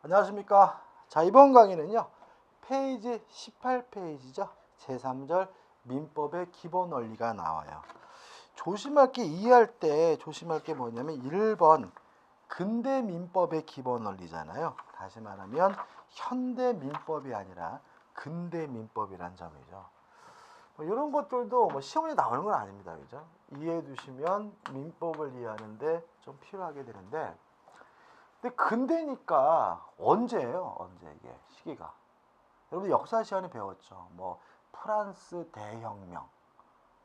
안녕하십니까. 자, 이번 강의는요. 페이지 18페이지죠. 제3절 민법의 기본 원리가 나와요. 조심할 게 이해할 때 조심할 게 뭐냐면 1번 근대 민법의 기본 원리잖아요. 다시 말하면 현대 민법이 아니라 근대 민법이란 점이죠. 이런 것들도 시험에 나오는 건 아닙니다. 그죠? 이해해 두시면 민법을 이해하는데 좀 필요하게 되는데 근데 근대니까 언제예요? 언제 이게 시기가? 여러분 역사 시간에 배웠죠. 뭐 프랑스 대혁명,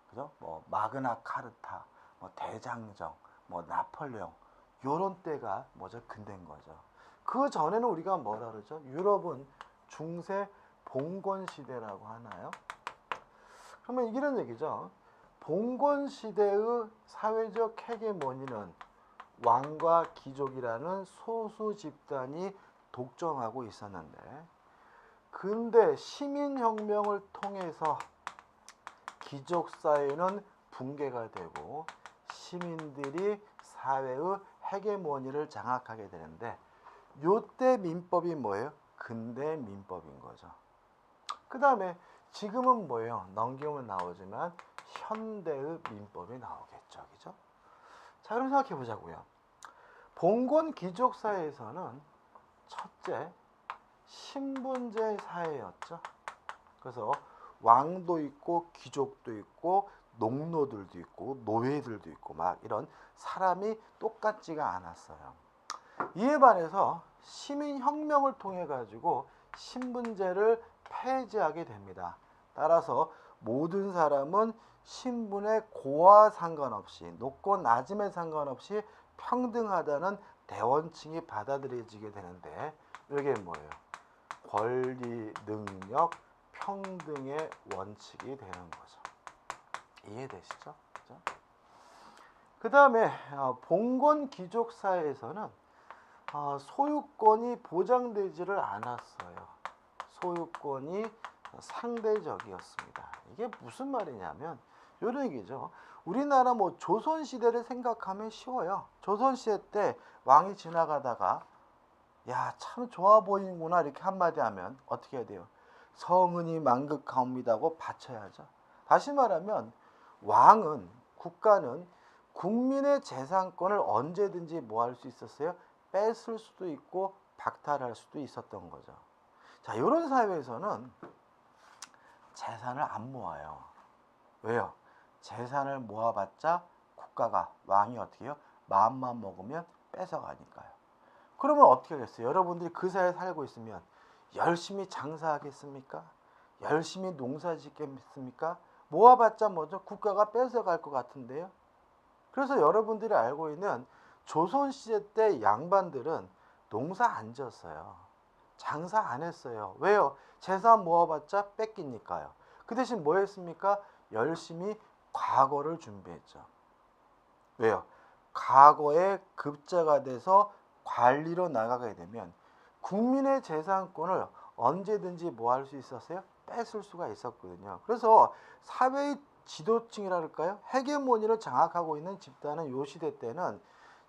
그죠? 뭐 마그나 카르타, 뭐 대장정, 뭐 나폴레옹 요런 때가 뭐죠? 근대인 거죠. 그 전에는 우리가 뭐라 그러죠? 유럽은 중세 봉건 시대라고 하나요? 그러면 이런 얘기죠. 봉건 시대의 사회적 헤게모니는 왕과 귀족이라는 소수 집단이 독점하고 있었는데 근데 시민혁명을 통해서 귀족 사회는 붕괴가 되고 시민들이 사회의 헤게모니를 장악하게 되는데 요때 민법이 뭐예요? 근대 민법인 거죠. 그 다음에 지금은 뭐예요? 넘기면 나오지만 현대의 민법이 나오겠죠. 그죠? 자, 그럼 생각해 보자고요. 봉건 귀족 사회에서는 첫째 신분제 사회였죠. 그래서 왕도 있고 귀족도 있고 농노들도 있고 노예들도 있고 막 이런 사람이 똑같지가 않았어요. 이에 반해서 시민혁명을 통해 가지고 신분제를 폐지하게 됩니다. 따라서 모든 사람은 신분의 고와 상관없이 높고 낮음에 상관없이 평등하다는 대원칙이 받아들여지게 되는데 이게 뭐예요? 권리, 능력, 평등의 원칙이 되는 거죠. 이해되시죠? 그 다음에 봉건 귀족 사회에서는 소유권이 보장되지를 않았어요. 소유권이 상대적이었습니다. 이게 무슨 말이냐면 이런 얘기죠. 우리나라 뭐 조선시대를 생각하면 쉬워요. 조선시대 때 왕이 지나가다가 야, 참 좋아 보이는구나 이렇게 한마디 하면 어떻게 해야 돼요? 성은이 만극하옵니다고 바쳐야죠. 다시 말하면 왕은 국가는 국민의 재산권을 언제든지 뭐 할 수 있었어요? 뺏을 수도 있고 박탈할 수도 있었던 거죠. 자, 이런 사회에서는 재산을 안 모아요. 왜요? 재산을 모아봤자 국가가 왕이 어떻게 해요? 마음만 먹으면 뺏어가니까요. 그러면 어떻게 하겠어요? 여러분들이 그 사회에 살고 있으면 열심히 장사하겠습니까? 열심히 농사 짓겠습니까? 모아봤자 뭐죠? 국가가 뺏어갈 것 같은데요. 그래서 여러분들이 알고 있는 조선시대 때 양반들은 농사 안 지었어요. 장사 안 했어요. 왜요? 재산 모아봤자 뺏기니까요. 그 대신 뭐 했습니까? 열심히 과거를 준비했죠. 왜요? 과거에 급제가 돼서 관리로 나가게 되면 국민의 재산권을 언제든지 뭐 할 수 있었어요? 뺏을 수가 있었거든요. 그래서 사회의 지도층이랄까요? 헤게모니를 장악하고 있는 집단은 요 시대 때는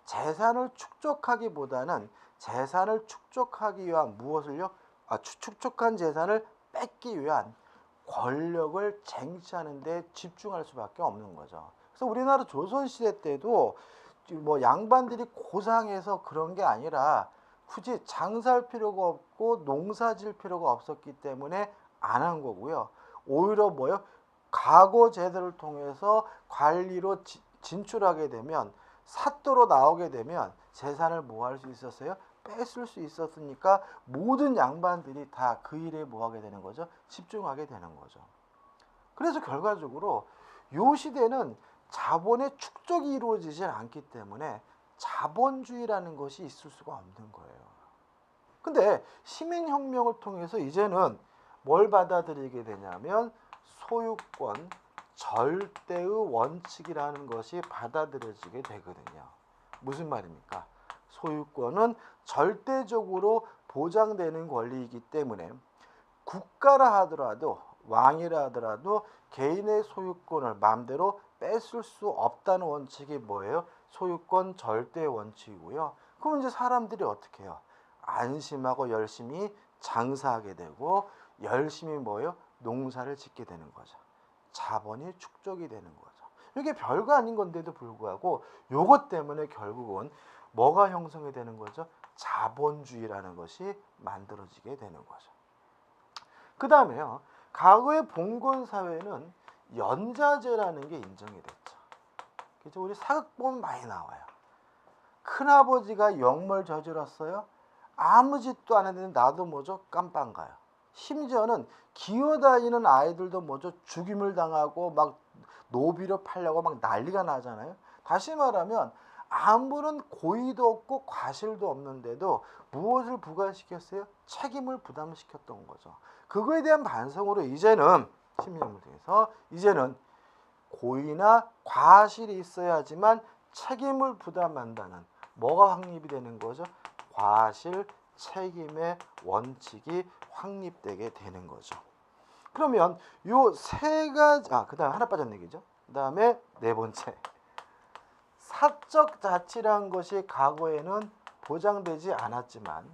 재산을 축적하기보다는 재산을 축적하기 위한 무엇을요? 축적한 재산을 뺏기 위한 권력을 쟁취하는 데 집중할 수밖에 없는 거죠. 그래서 우리나라 조선시대 때도 뭐 양반들이 고상해서 그런 게 아니라 굳이 장사할 필요가 없고 농사 질 필요가 없었기 때문에 안 한 거고요. 오히려 뭐요? 과거 제도를 통해서 관리로 진출하게 되면 사또로 나오게 되면 재산을 뭐 할 수 있었어요? 뺏을 수 있었으니까 모든 양반들이 다 그 일에 뭐 하게 되는 거죠? 집중하게 되는 거죠. 그래서 결과적으로 요 시대는 자본의 축적이 이루어지지 않기 때문에 자본주의라는 것이 있을 수가 없는 거예요. 근데 시민혁명을 통해서 이제는 뭘 받아들이게 되냐면 소유권 절대의 원칙이라는 것이 받아들여지게 되거든요. 무슨 말입니까? 소유권은 절대적으로 보장되는 권리이기 때문에 국가라 하더라도 왕이라 하더라도 개인의 소유권을 마음대로 뺏을 수 없다는 원칙이 뭐예요? 소유권 절대 원칙이고요. 그럼 이제 사람들이 어떻게 해요? 안심하고 열심히 장사하게 되고 열심히 뭐예요? 농사를 짓게 되는 거죠. 자본이 축적이 되는 거죠. 이게 별거 아닌 건데도 불구하고 요것 때문에 결국은 뭐가 형성이 되는 거죠? 자본주의라는 것이 만들어지게 되는 거죠. 그 다음에요. 과거의 봉건 사회는 연자제라는 게 인정이 됐죠. 그죠? 우리 사극 보면 많이 나와요. 큰아버지가 영몰 저질렀어요. 아무 짓도 안 했는데 나도 뭐죠? 깜빵 가요. 심지어는 기어다니는 아이들도 뭐죠? 죽임을 당하고 막 노비로 팔려고 막 난리가 나잖아요. 다시 말하면 아무런 고의도 없고 과실도 없는데도 무엇을 부과시켰어요? 책임을 부담시켰던 거죠. 그거에 대한 반성으로 이제는 심리학을 통해서 이제는 고의나 과실이 있어야지만 책임을 부담한다는 뭐가 확립이 되는 거죠? 과실 책임의 원칙이 확립되게 되는 거죠. 그러면 요 세 가지 그다음 하나 빠졌네 얘기죠. 그다음에 네 번째. 사적 자치란 것이 과거에는 보장되지 않았지만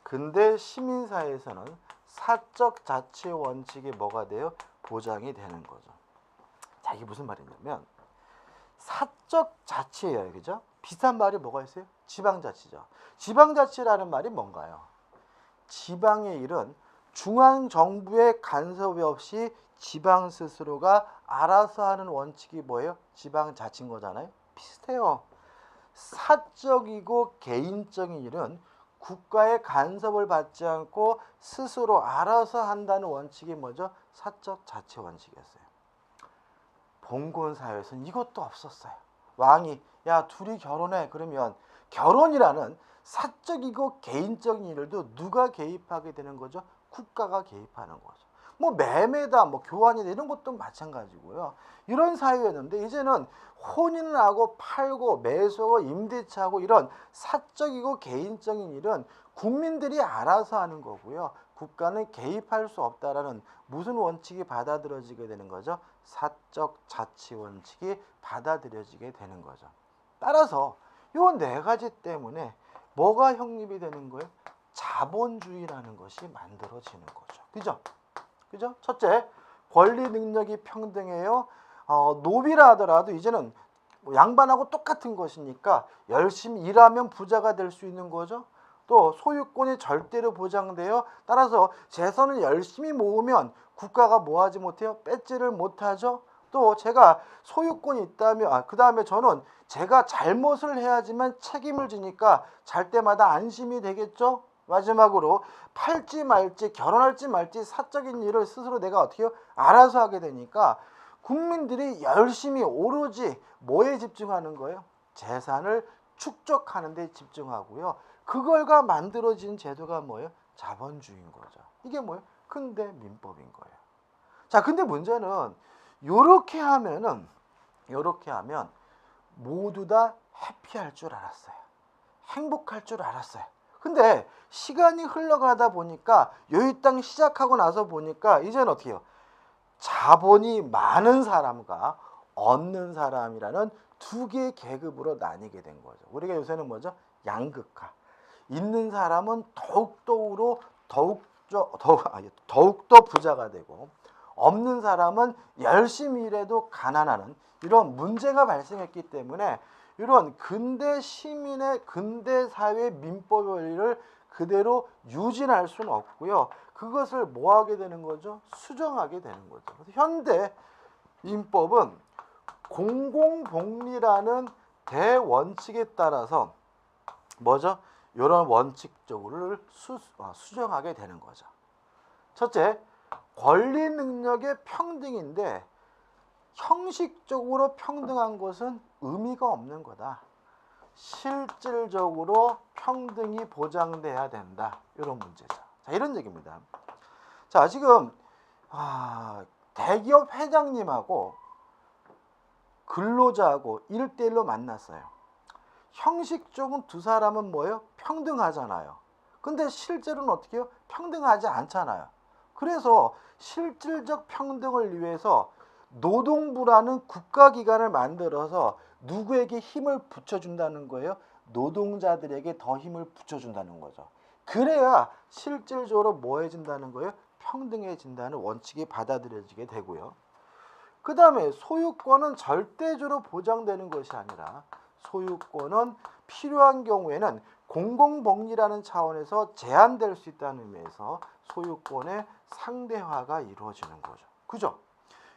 근대 시민사회에서는 사적 자치 원칙이 뭐가 돼요? 보장이 되는 거죠. 자, 이게 무슨 말이냐면 사적 자치예요. 그죠? 비슷한 말이 뭐가 있어요? 지방자치죠. 지방자치라는 말이 뭔가요? 지방의 일은 중앙정부의 간섭이 없이 지방 스스로가 알아서 하는 원칙이 뭐예요? 지방자치인 거잖아요. 비슷해요. 사적이고 개인적인 일은 국가의 간섭을 받지 않고 스스로 알아서 한다는 원칙이 뭐죠? 사적 자치 원칙이었어요. 봉건 사회에서는 이것도 없었어요. 왕이 야 둘이 결혼해 그러면 결혼이라는 사적이고 개인적인 일도 누가 개입하게 되는 거죠? 국가가 개입하는 거죠. 뭐 매매다 뭐 교환이다 이런 것도 마찬가지고요. 이런 사회였는데 이제는 혼인을 하고 팔고 매수하고 임대차하고 이런 사적이고 개인적인 일은 국민들이 알아서 하는 거고요. 국가는 개입할 수 없다라는 무슨 원칙이 받아들여지게 되는 거죠? 사적 자치 원칙이 받아들여지게 되는 거죠. 따라서 요 네 가지 때문에 뭐가 형립이 되는 거예요? 자본주의라는 것이 만들어지는 거죠. 그죠? 그죠? 첫째, 권리 능력이 평등해요. 노비라 하더라도 이제는 양반하고 똑같은 것이니까 열심히 일하면 부자가 될 수 있는 거죠. 또 소유권이 절대로 보장돼요. 따라서 재산을 열심히 모으면 국가가 뭐 하지 못해요? 뺏지를 못하죠. 또 제가 소유권이 있다면 그 다음에 저는 제가 잘못을 해야지만 책임을 지니까 잘 때마다 안심이 되겠죠. 마지막으로 팔지 말지 결혼할지 말지 사적인 일을 스스로 내가 어떻게 해요? 알아서 하게 되니까 국민들이 열심히 오로지 뭐에 집중하는 거예요? 재산을 축적하는 데 집중하고요. 그걸가 만들어진 제도가 뭐예요? 자본주의인 거죠. 이게 뭐예요? 근대 민법인 거예요. 자, 근데 문제는 요렇게 하면 모두 다 해피할 줄 알았어요. 행복할 줄 알았어요. 근데 시간이 흘러가다 보니까 여기 땅 시작하고 나서 보니까 이제는 어떻게 해요? 자본이 많은 사람과 없는 사람이라는 두 개의 계급으로 나뉘게 된 거죠. 우리가 요새는 뭐죠? 양극화. 있는 사람은 더욱더 부자가 되고 없는 사람은 열심히 일해도 가난하는 이런 문제가 발생했기 때문에 이런 근대 시민의 근대 사회 민법 원리를 그대로 유지할 수는 없고요. 그것을 뭐 하게 되는 거죠? 수정하게 되는 거죠. 그래서 현대 민법은 공공복리라는 대원칙에 따라서 뭐죠? 이런 원칙적으로 수정하게 되는 거죠. 첫째, 권리 능력의 평등인데 형식적으로 평등한 것은 의미가 없는 거다. 실질적으로 평등이 보장돼야 된다. 이런 문제죠. 자, 이런 얘기입니다. 자, 지금 대기업 회장님하고 근로자하고 1대1로 만났어요. 형식적으로 두 사람은 뭐예요? 평등하잖아요. 근데 실제로는 어떻게 해요? 평등하지 않잖아요. 그래서 실질적 평등을 위해서 노동부라는 국가기관을 만들어서 누구에게 힘을 붙여준다는 거예요? 노동자들에게 더 힘을 붙여준다는 거죠. 그래야 실질적으로 뭐해진다는 거예요? 평등해진다는 원칙이 받아들여지게 되고요. 그 다음에 소유권은 절대적으로 보장되는 것이 아니라 소유권은 필요한 경우에는 공공복리라는 차원에서 제한될 수 있다는 의미에서 소유권의 상대화가 이루어지는 거죠. 그죠?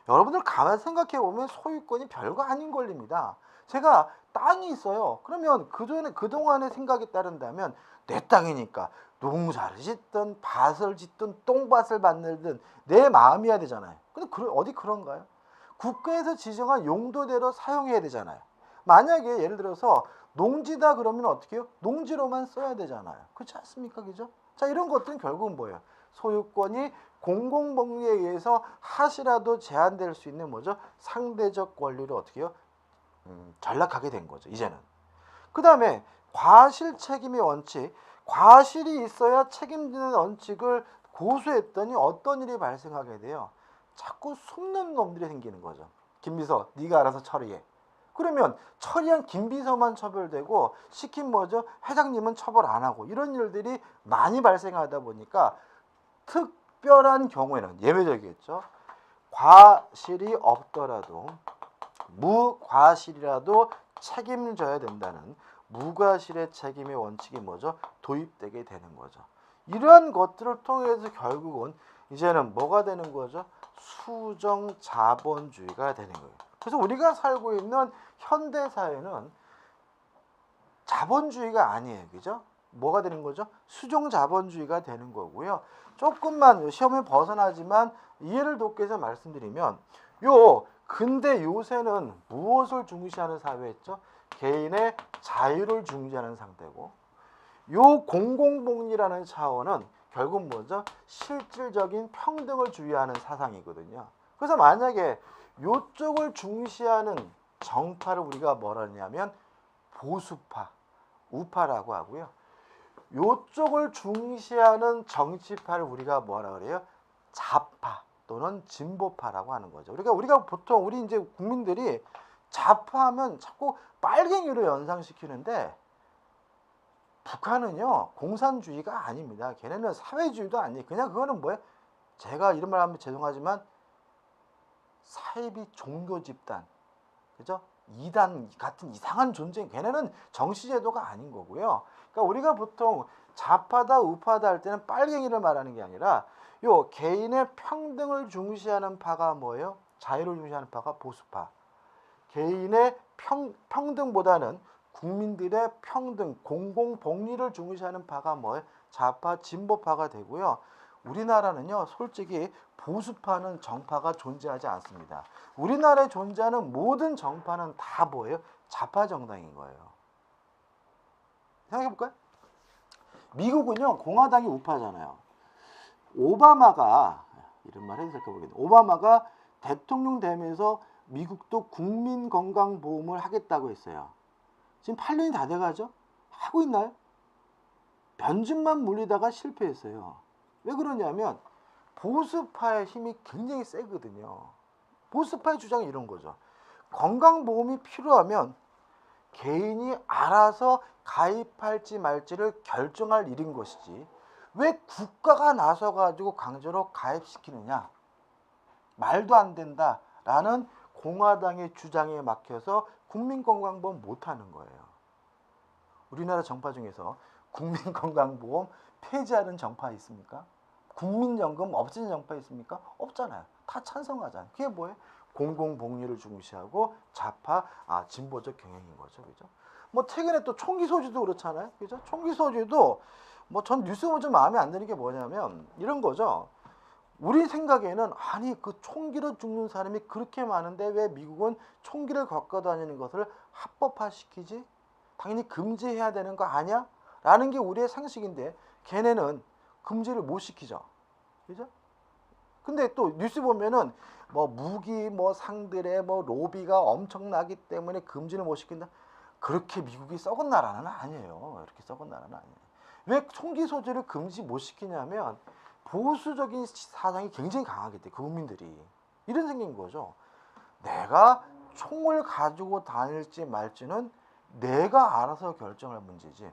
여러분들 가만히 생각해 보면 소유권이 별거 아닌 권리입니다. 제가 땅이 있어요. 그러면 그동안의 생각에 따른다면 내 땅이니까 농사를 짓든 밭을 짓든 똥밭을 만들든 내 마음이어야 되잖아요. 근데 어디 그런가요? 국가에서 지정한 용도대로 사용해야 되잖아요. 만약에 예를 들어서 농지다 그러면 어떻게 해요? 농지로만 써야 되잖아요. 그렇지 않습니까? 그죠? 자, 이런 것들은 결국은 뭐예요? 소유권이 공공복리에 의해서 하시라도 제한될 수 있는 뭐죠? 상대적 권리를 어떻게 해요? 전락하게 된 거죠. 이제는. 그 다음에 과실 책임의 원칙. 과실이 있어야 책임지는 원칙을 고수했더니 어떤 일이 발생하게 돼요? 자꾸 숨는 놈들이 생기는 거죠. 김비서 네가 알아서 처리해. 그러면 처리한 김비서만 처벌되고 시킨 뭐죠? 회장님은 처벌 안 하고 이런 일들이 많이 발생하다 보니까 특별한 경우에는 예외적이겠죠. 과실이 없더라도 무과실이라도 책임져야 된다는 무과실의 책임의 원칙이 뭐죠? 도입되게 되는 거죠. 이러한 것들을 통해서 결국은 이제는 뭐가 되는 거죠? 수정 자본주의가 되는 거예요. 그래서 우리가 살고 있는 현대 사회는 자본주의가 아니에요. 그죠? 뭐가 되는 거죠? 수정 자본주의가 되는 거고요. 조금만 시험에 벗어나지만 이해를 돕기 위해서 말씀드리면 근데 요새는 무엇을 중시하는 사회였죠? 개인의 자유를 중시하는 상태고 공공복리라는 차원은 결국 뭐죠? 실질적인 평등을 주의하는 사상이거든요. 그래서 만약에 요쪽을 중시하는 정파를 우리가 뭐라 하냐면 보수파, 우파라고 하고요. 요쪽을 중시하는 정치파를 우리가 뭐라 그래요? 좌파 또는 진보파라고 하는 거죠. 그러니까 우리가 보통 우리 이제 국민들이 좌파하면 자꾸 빨갱이로 연상시키는데 북한은요 공산주의가 아닙니다. 걔네는 사회주의도 아니에요. 그냥 그거는 뭐예요? 제가 이런 말 하면 죄송하지만 사이비 종교 집단, 그죠? 이단 같은 이상한 존재. 걔네는 정치제도가 아닌 거고요. 그러니까 우리가 보통 좌파다 우파다 할 때는 빨갱이를 말하는 게 아니라 개인의 평등을 중시하는 파가 뭐예요? 자유를 중시하는 파가 보수파. 개인의 평등보다는 국민들의 평등, 공공복리를 중시하는 파가 뭐예요? 좌파, 진보파가 되고요. 우리나라는요, 솔직히 보수파는 정파가 존재하지 않습니다. 우리나라에 존재하는 모든 정파는 다 뭐예요? 좌파 정당인 거예요. 생각해볼까요? 미국은요, 공화당이 우파잖아요. 오바마가, 이런 말 해도 될까 모르겠네. 오바마가 대통령 되면서 미국도 국민건강보험을 하겠다고 했어요. 지금 8년이 다 돼가죠? 하고 있나요? 변진만 물리다가 실패했어요. 왜 그러냐면 보수파의 힘이 굉장히 세거든요. 보수파의 주장이 이런 거죠. 건강보험이 필요하면 개인이 알아서 가입할지 말지를 결정할 일인 것이지 왜 국가가 나서가지고 강제로 가입시키느냐. 말도 안 된다라는 공화당의 주장에 막혀서 국민건강보험 못하는 거예요. 우리나라 정파 중에서 국민건강보험 폐지하는 정파 있습니까? 국민연금 없애는 정파 있습니까? 없잖아요. 다 찬성하잖아요. 그게 뭐예요? 공공복리를 중시하고 좌파, 진보적 경향인 거죠. 그죠? 뭐 최근에 또 총기 소지도 그렇잖아요. 그죠? 총기 소지도 뭐 전 뉴스 보면 좀 마음에 안 드는 게 뭐냐면 이런 거죠. 우리 생각에는 아니 그 총기로 죽는 사람이 그렇게 많은데 왜 미국은 총기를 갖고 다니는 것을 합법화시키지? 당연히 금지해야 되는 거 아니야? 라는 게 우리의 상식인데 걔네는 금지를 못 시키죠. 그죠? 근데 또 뉴스 보면은 뭐 무기 뭐 상들의 뭐 로비가 엄청나기 때문에 금지를 못 시킨다. 그렇게 미국이 썩은 나라는 아니에요. 이렇게 썩은 나라는 아니에요. 왜 총기 소지를 금지 못 시키냐면 보수적인 사상이 굉장히 강하기 때문에 국민들이 이런 생긴 거죠. 내가 총을 가지고 다닐지 말지는 내가 알아서 결정할 문제지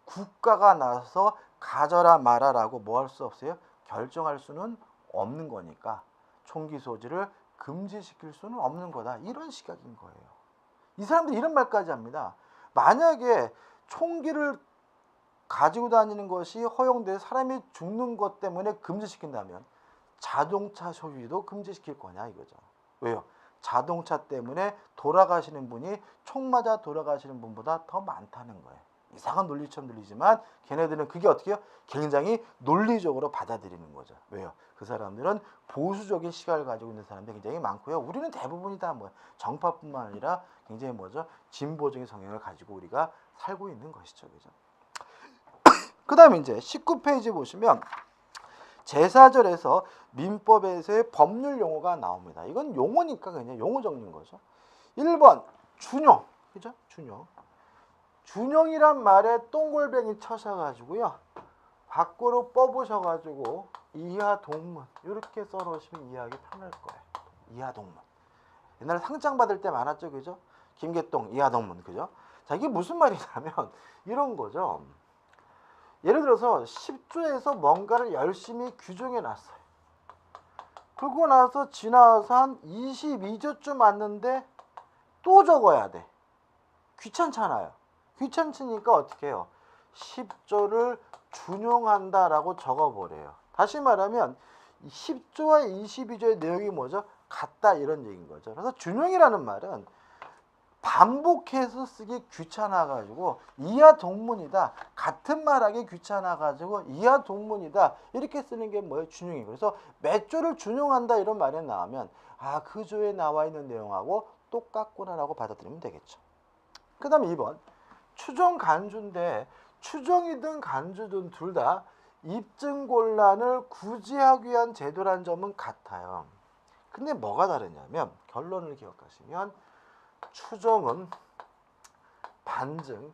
국가가 나서서 가져라 마라라고 뭐 할 수 없어요? 결정할 수는 없는 거니까 총기 소지를 금지시킬 수는 없는 거다. 이런 시각인 거예요. 이 사람들이 이런 말까지 합니다. 만약에 총기를 가지고 다니는 것이 허용돼 사람이 죽는 것 때문에 금지시킨다면 자동차 소유도 금지시킬 거냐 이거죠. 왜요? 자동차 때문에 돌아가시는 분이 총 맞아 돌아가시는 분보다 더 많다는 거예요. 이상한 논리처럼 들리지만 걔네들은 그게 어떻게 해요? 굉장히 논리적으로 받아들이는 거죠. 왜요? 그 사람들은 보수적인 시각을 가지고 있는 사람들이 굉장히 많고요. 우리는 대부분이 다 뭐 정파뿐만 아니라 굉장히 뭐죠? 진보적인 성향을 가지고 우리가 살고 있는 것이죠. 그죠? 그 다음에 이제 19페이지 보시면 제4절에서 민법에서의 법률 용어가 나옵니다. 이건 용어니까 그냥 용어 적는 거죠. 1번 준용. 그죠? 준용. 준용이란 말에 동글뱅이 쳐셔가지고요. 밖으로 뽑으셔가지고 이하 동문 이렇게 써놓으시면 이해하기 편할 거예요. 이하 동문. 옛날에 상장 받을 때 많았죠. 그죠? 김계동 이하 동문. 그죠? 자, 이게 무슨 말이냐면 이런 거죠. 예를 들어서 10조에서 뭔가를 열심히 규정해 놨어요. 그러고 나서 지나서 한 22조쯤 왔는데 또 적어야 돼. 귀찮잖아요. 귀찮으니까 어떻게 해요? 10조를 준용한다라고 적어버려요. 다시 말하면 10조와 22조의 내용이 뭐죠? 같다 이런 얘기인 거죠. 그래서 준용이라는 말은 반복해서 쓰기 귀찮아가지고 이하 동문이다. 같은 말하기 귀찮아가지고 이하 동문이다. 이렇게 쓰는 게 뭐예요? 준용이에요. 그래서 몇 조를 준용한다 이런 말이 나오면 아, 그 조에 나와 있는 내용하고 똑같구나라고 받아들이면 되겠죠. 그 다음에 2번 추정 간주인데 추정이든 간주든 둘 다 입증 곤란을 구제하기 위한 제도라는 점은 같아요. 근데 뭐가 다르냐면 결론을 기억하시면 추정은 반증,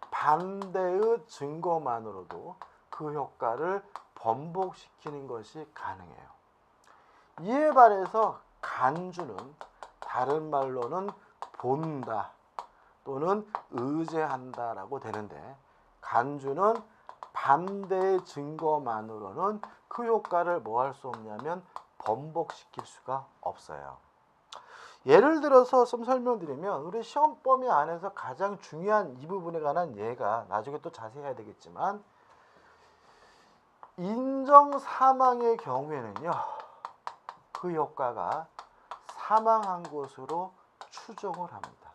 반대의 증거만으로도 그 효과를 번복시키는 것이 가능해요. 이에 반해서 간주는 다른 말로는 본다 또는 의제한다라고 되는데 간주는 반대의 증거만으로는 그 효과를 뭐 할 수 없냐면 번복시킬 수가 없어요. 예를 들어서 좀 설명드리면 우리 시험 범위 안에서 가장 중요한 이 부분에 관한 예가 나중에 또 자세히 해야 되겠지만 인정 사망의 경우에는요. 그 효과가 사망한 것으로 추정을 합니다.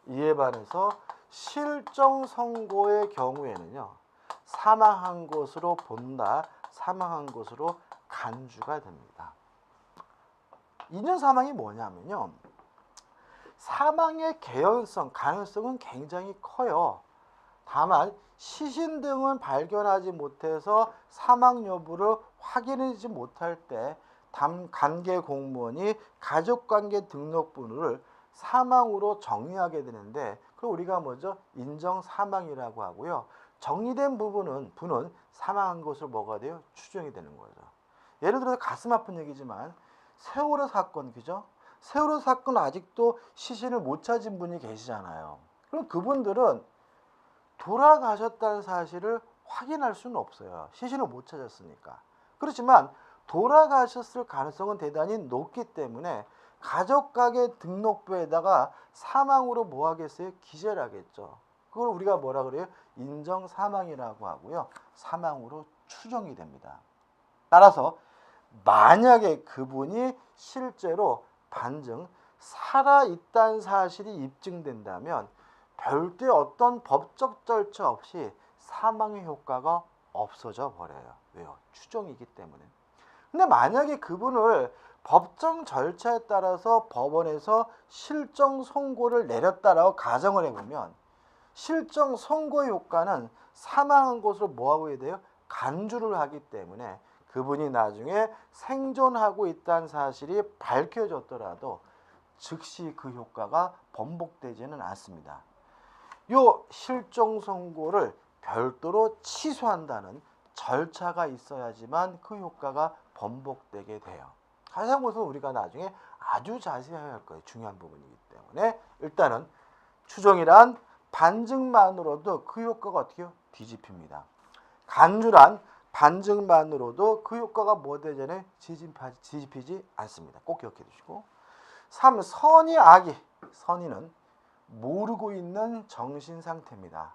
이에 반해서 실정 선고의 경우에는요. 사망한 것으로 본다. 사망한 것으로 간주가 됩니다. 인정 사망이 뭐냐면요. 사망의 개연성, 가능성은 굉장히 커요. 다만 시신 등은 발견하지 못해서 사망 여부를 확인하지 못할 때 관계 공무원이 가족관계 등록번호를 사망으로 정리하게 되는데 그걸 우리가 뭐죠? 인정 사망이라고 하고요. 정리된 분은 사망한 것으로 뭐가 돼요? 추정이 되는 거죠. 예를 들어서 가슴 아픈 얘기지만 세월호 사건, 그죠? 세월호 사건 아직도 시신을 못 찾은 분이 계시잖아요. 그럼 그분들은 돌아가셨다는 사실을 확인할 수는 없어요. 시신을 못 찾았으니까. 그렇지만 돌아가셨을 가능성은 대단히 높기 때문에 가족가계 등록부에다가 사망으로 뭐 하겠어요? 기재를 하겠죠. 그걸 우리가 뭐라 그래요? 인정 사망이라고 하고요. 사망으로 추정이 됩니다. 따라서 만약에 그분이 실제로 반증 살아있다는 사실이 입증된다면 별도의 어떤 법적 절차 없이 사망의 효과가 없어져 버려요. 왜요? 추정이기 때문에. 근데 만약에 그분을 법정 절차에 따라서 법원에서 실정 선고를 내렸다라고 가정을 해보면 실정 선고의 효과는 사망한 것으로 뭐하고 해야 돼요? 간주를 하기 때문에 그분이 나중에 생존하고 있다는 사실이 밝혀졌더라도 즉시 그 효과가 번복되지는 않습니다. 요 실종 선고를 별도로 취소한다는 절차가 있어야지만 그 효과가 번복되게 돼요. 가장 것은 우리가 나중에 아주 자세히 할 거예요. 중요한 부분이기 때문에 일단은 추정이란 반증만으로도 그 효과가 어떻게 해요? 뒤집힙니다. 간주란 반증만으로도 그 효과가 뭐 되잖아요? 뒤집히지 않습니다. 꼭 기억해 두시고. 3. 선의 악의. 선의는 모르고 있는 정신 상태입니다.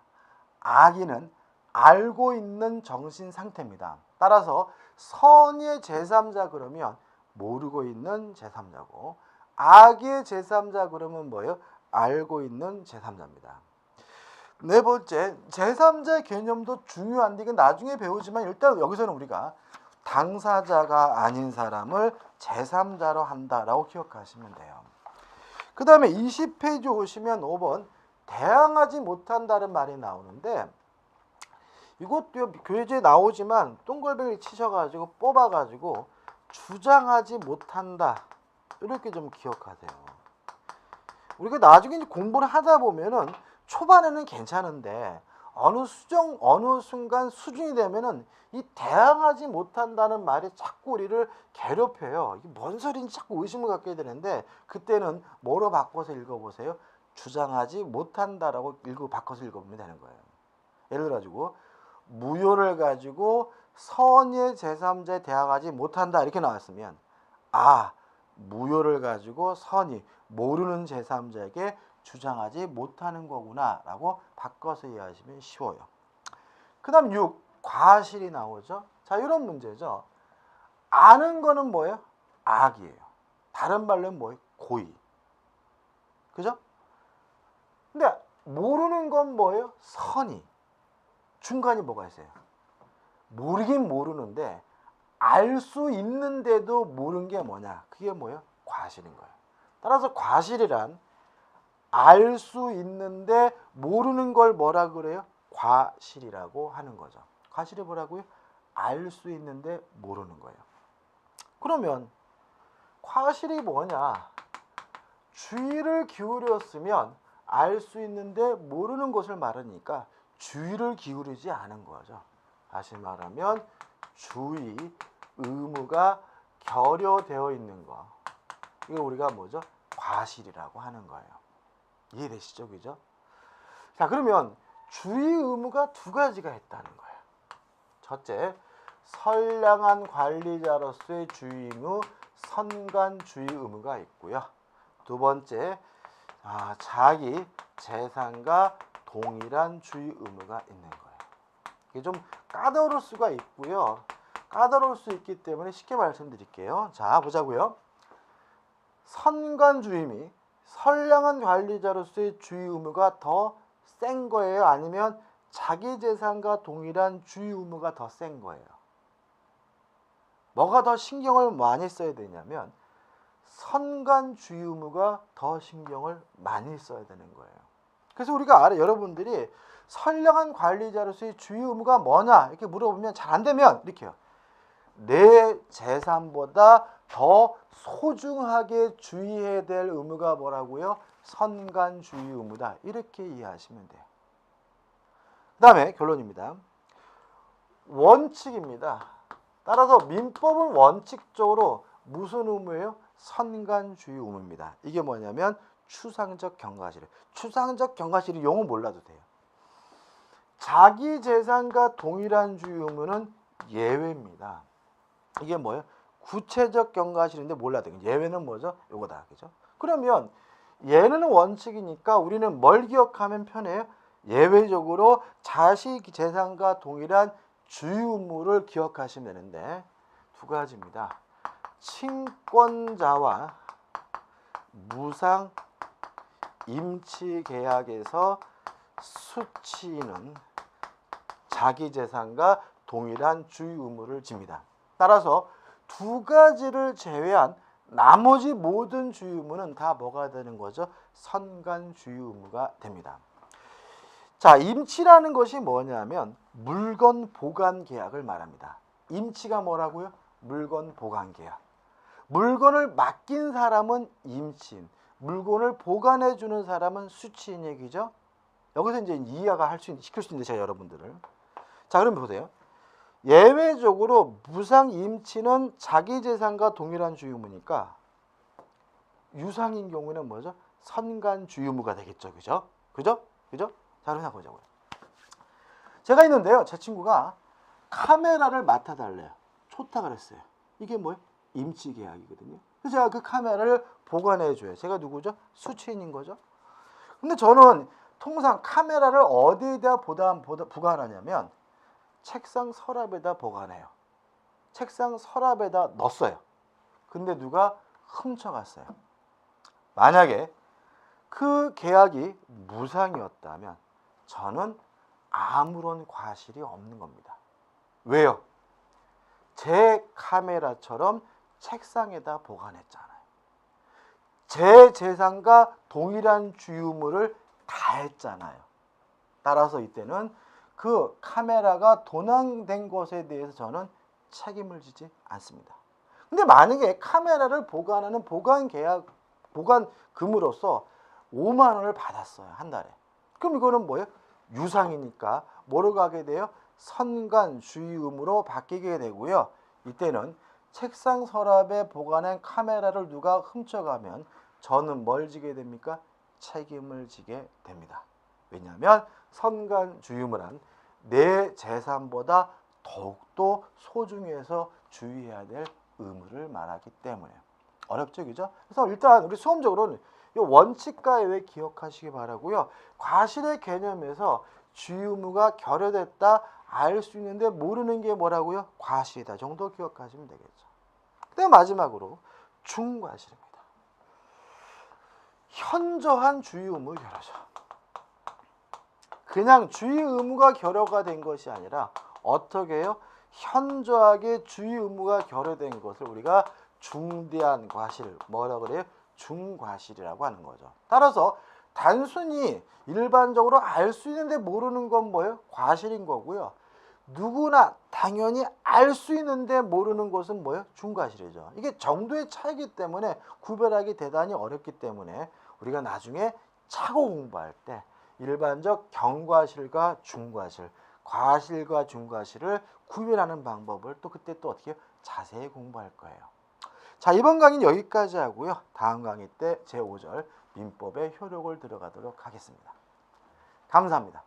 악의는 알고 있는 정신 상태입니다. 따라서 선의 제3자 그러면 모르고 있는 제3자고, 악의 제3자 그러면 뭐예요? 알고 있는 제3자입니다. 네 번째, 제3자 개념도 중요한데 이건 나중에 배우지만 일단 여기서는 우리가 당사자가 아닌 사람을 제3자로 한다라고 기억하시면 돼요. 그 다음에 20페이지 오시면 5번 대항하지 못한다는 말이 나오는데, 이것도 교재에 나오지만 동글뱅이 치셔가지고 뽑아가지고 주장하지 못한다 이렇게 좀 기억하세요. 우리가 나중에 공부를 하다 보면은 초반에는 괜찮은데 어느 순간 수준이 되면은 이 대항하지 못한다는 말이 자꾸 우리를 괴롭혀요. 이게 뭔 소리인지 자꾸 의심을 갖게 되는데, 그때는 뭐로 바꿔서 읽어보세요? 주장하지 못한다라고 바꿔서 읽어보면 되는 거예요. 예를 들어가지고 무효를 가지고 선의 제3자에 대항하지 못한다 이렇게 나왔으면, 아, 무효를 가지고 선이 모르는 제3자에게 주장하지 못하는 거구나 라고 바꿔서 이해하시면 쉬워요. 그 다음 6. 과실이 나오죠. 자, 이런 문제죠. 아는 거는 뭐예요? 악이에요. 다른 말로는 뭐예요? 고의. 그죠? 근데 모르는 건 뭐예요? 선의. 중간이 뭐가 있어요? 모르긴 모르는데 알 수 있는데도 모르는 게 뭐냐? 그게 뭐예요? 과실인 거예요. 따라서 과실이란 알 수 있는데 모르는 걸 뭐라 그래요? 과실이라고 하는 거죠. 과실이 뭐라고요? 알 수 있는데 모르는 거예요. 그러면 과실이 뭐냐? 주의를 기울였으면 알 수 있는데 모르는 것을 말하니까 주의를 기울이지 않은 거죠. 다시 말하면 주의 의무가 결여되어 있는 거. 이거 우리가 뭐죠? 과실이라고 하는 거예요. 이해되시죠? 그죠? 자, 그러면 주의 의무가 두 가지가 있다는 거예요. 첫째, 선량한 관리자로서의 주의 의무, 선관 주의 의무가 있고요. 두 번째, 자기 재산과 동일한 주의 의무가 있는 거예요. 이게 좀 까다로울 수가 있고요. 까다로울 수 있기 때문에 쉽게 말씀드릴게요. 자, 보자고요. 선관주의미 선량한 관리자로서의 주의 의무가 더 센 거예요? 아니면 자기 재산과 동일한 주의 의무가 더 센 거예요? 뭐가 더 신경을 많이 써야 되냐면 선관주의 의무가 더 신경을 많이 써야 되는 거예요. 그래서 우리가 여러분들이 선량한 관리자로서의 주의 의무가 뭐냐 이렇게 물어보면 잘 안 되면 이렇게요. 내 재산보다 더 소중하게 주의해야 될 의무가 뭐라고요? 선관주의 의무다. 이렇게 이해하시면 돼요. 그 다음에 결론입니다. 원칙입니다. 따라서 민법은 원칙적으로 무슨 의무예요? 선관주의 의무입니다. 이게 뭐냐면 추상적 경과실. 추상적 경과실이 용어 몰라도 돼요. 자기 재산과 동일한 주의 의무는 예외입니다. 이게 뭐예요? 구체적 경과실인데 몰라도 돼요. 예외는 뭐죠? 요거다. 그죠? 그러면 예는 원칙이니까 우리는 뭘 기억하면 편해요? 예외적으로 자식 재산과 동일한 주의 의무를 기억하시면 되는데 두 가지입니다. 친권자와 무상 임치 계약에서 수취인은 자기 재산과 동일한 주의 의무를 집니다. 따라서 두 가지를 제외한 나머지 모든 주의 의무는 다 뭐가 되는 거죠? 선관주의 의무가 됩니다. 자, 임치라는 것이 뭐냐면 물건 보관 계약을 말합니다. 임치가 뭐라고요? 물건 보관 계약. 물건을 맡긴 사람은 임치인, 물건을 보관해 주는 사람은 수취인 얘기죠. 여기서 이제 이해가 시킬 수 있는데 제가 여러분들을. 자, 그럼 보세요. 예외적으로 무상 임치는 자기 재산과 동일한 주의 의무니까 유상인 경우는 뭐죠? 선관 주의 의무가 되겠죠. 그죠? 그죠? 그죠? 자, 그럼 보자고요. 제가 있는데요. 제 친구가 카메라를 맡아달래요. 초탁을 했어요. 이게 뭐예요? 임치 계약이거든요. 그래서 제가 그 카메라를 보관해줘요. 제가 누구죠? 수취인인 거죠. 근데 저는 통상 카메라를 어디에다 보관하냐면 책상 서랍에다 보관해요. 책상 서랍에다 넣었어요. 근데 누가 훔쳐갔어요. 만약에 그 계약이 무상이었다면 저는 아무런 과실이 없는 겁니다. 왜요? 제 카메라처럼 책상에다 보관했잖아요. 제 재산과 동일한 주유물을 다 했잖아요. 따라서 이때는 그 카메라가 도난된 것에 대해서 저는 책임을 지지 않습니다. 근데 만약에 카메라를 보관하는 보관금으로서 5만 원을 받았어요. 한 달에. 그럼 이거는 뭐예요? 유상이니까 뭐로 가게 돼요? 선관 주의음으로 바뀌게 되고요. 이때는 책상 서랍에 보관한 카메라를 누가 훔쳐가면 저는 뭘 지게 됩니까? 책임을 지게 됩니다. 왜냐하면 선관 주의음을 내 재산보다 더욱더 소중해서 주의해야 될 의무를 말하기 때문에 어렵죠, 그죠? 그래서 일단 우리 수험적으로는 이 원칙과 예외 기억하시기 바라고요. 과실의 개념에서 주의 의무가 결여됐다 알 수 있는데 모르는 게 뭐라고요? 과실이다 정도 기억하시면 되겠죠. 그다음 마지막으로 중과실입니다. 현저한 주의 의무 결여죠. 그냥 주의 의무가 결여가 된 것이 아니라 어떻게 해요? 현저하게 주의 의무가 결여된 것을 우리가 중대한 과실, 뭐라 그래요? 중과실이라고 하는 거죠. 따라서 단순히 일반적으로 알 수 있는데 모르는 건 뭐예요? 과실인 거고요. 누구나 당연히 알 수 있는데 모르는 것은 뭐예요? 중과실이죠. 이게 정도의 차이기 때문에 구별하기 대단히 어렵기 때문에 우리가 나중에 차고 공부할 때 일반적 경과실과 중과실, 과실과 중과실을 구별하는 방법을 또 그때 또 어떻게 자세히 공부할 거예요. 자, 이번 강의는 여기까지 하고요. 다음 강의 때 제5절 민법의 효력을 들어가도록 하겠습니다. 감사합니다.